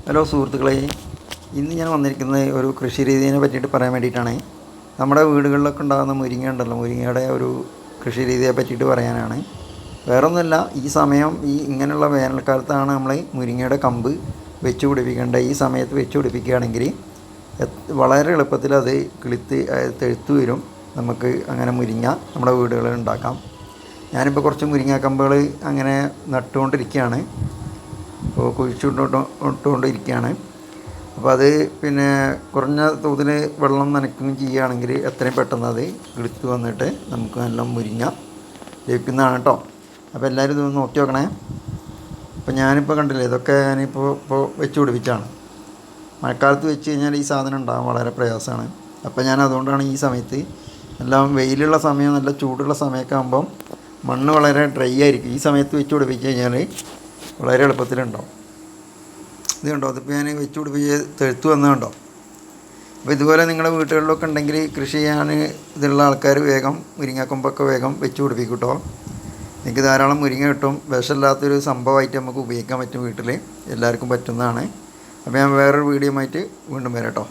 Hello സുഹൃത്തുക്കളെ, ഇന്ന് ഞാൻ വന്നിരിക്കുന്നത് ഒരു കൃഷി രീതിയെ പറ്റിയിട്ട് പറയാൻ വേണ്ടിയിട്ടാണ്. നമ്മുടെ വീടുകളിലൊക്കെ ഉണ്ടാകുന്ന മുരിങ്ങ ഉണ്ടല്ലോ, മുരിങ്ങയുടെ ഒരു കൃഷി രീതിയെ പറ്റിയിട്ട് പറയാനാണ്. വേറൊന്നുമല്ല, ഈ സമയം ഇങ്ങനെയുള്ള വേനൽക്കാലത്താണ് നമ്മൾ മുരിങ്ങയുടെ കമ്പ് വെച്ച് പിടിപ്പിക്കേണ്ട. ഈ സമയത്ത് വെച്ച് പിടിപ്പിക്കുകയാണെങ്കിൽ വളരെ എളുപ്പത്തിൽ അത് കിളുത്ത് തെഴുത്ത് വരും. നമുക്ക് അങ്ങനെ മുരിങ്ങ നമ്മുടെ വീടുകളിൽ ഉണ്ടാക്കാം. ഞാനിപ്പോൾ കുറച്ച് മുരിങ്ങ കമ്പുകൾ അങ്ങനെ നട്ടുകൊണ്ടിരിക്കുകയാണ്, ഇപ്പോൾ കുഴിച്ചിട്ടുകൊണ്ടിരിക്കുകയാണ്. അപ്പോൾ അത് കുറഞ്ഞ തോതിൽ വെള്ളം നനയ്ക്കുകയും ചെയ്യുകയാണെങ്കിൽ എത്രയും പെട്ടെന്ന് അത് കിളുത്ത് വന്നിട്ട് നമുക്ക് നല്ല മുരിങ്ങ ലഭിക്കുന്നതാണ് കേട്ടോ. അപ്പോൾ എല്ലാവരും ഇതൊന്ന് നോക്കി നോക്കണേ. അപ്പോൾ ഞാനിപ്പോൾ കണ്ടില്ലേ, ഇതൊക്കെ ഞാനിപ്പോൾ വെച്ച് പിടിപ്പിച്ചാണ്. മഴക്കാലത്ത് വെച്ച് കഴിഞ്ഞാൽ ഈ സാധനം ഉണ്ടാകാൻ വളരെ പ്രയാസമാണ്. അപ്പോൾ ഞാൻ അതുകൊണ്ടാണ് ഈ സമയത്ത്, എല്ലാം വെയിലുള്ള സമയം, നല്ല ചൂടുള്ള സമയമൊക്കെ ആകുമ്പം മണ്ണ് വളരെ ഡ്രൈ ആയിരിക്കും. ഈ സമയത്ത് വെച്ച് പിടിപ്പിച്ച് കഴിഞ്ഞാൽ വളരെ എളുപ്പത്തിലുണ്ടാവും. ഇത് കണ്ടോ, അതിപ്പോൾ ഞാൻ വെച്ച് പിടിപ്പിച്ച് തെഴുത്ത് വന്നതുണ്ടോ. അപ്പോൾ ഇതുപോലെ നിങ്ങളുടെ വീട്ടുകളിലൊക്കെ ഉണ്ടെങ്കിൽ കൃഷി ചെയ്യാൻ ഇതുള്ള ആൾക്കാർ വേഗം മുരിങ്ങക്കൊമ്പൊക്കെ വേഗം വെച്ച് പിടിപ്പിക്കും കേട്ടോ. എനിക്ക് ധാരാളം മുരിങ്ങ കിട്ടും. വിഷമില്ലാത്തൊരു സംഭവമായിട്ട് നമുക്ക് ഉപയോഗിക്കാൻ പറ്റും, വീട്ടിൽ എല്ലാവർക്കും പറ്റുന്നതാണ്. അപ്പോൾ ഞാൻ വേറൊരു വീഡിയോ ആയിട്ട് വീണ്ടും വരാം കേട്ടോ.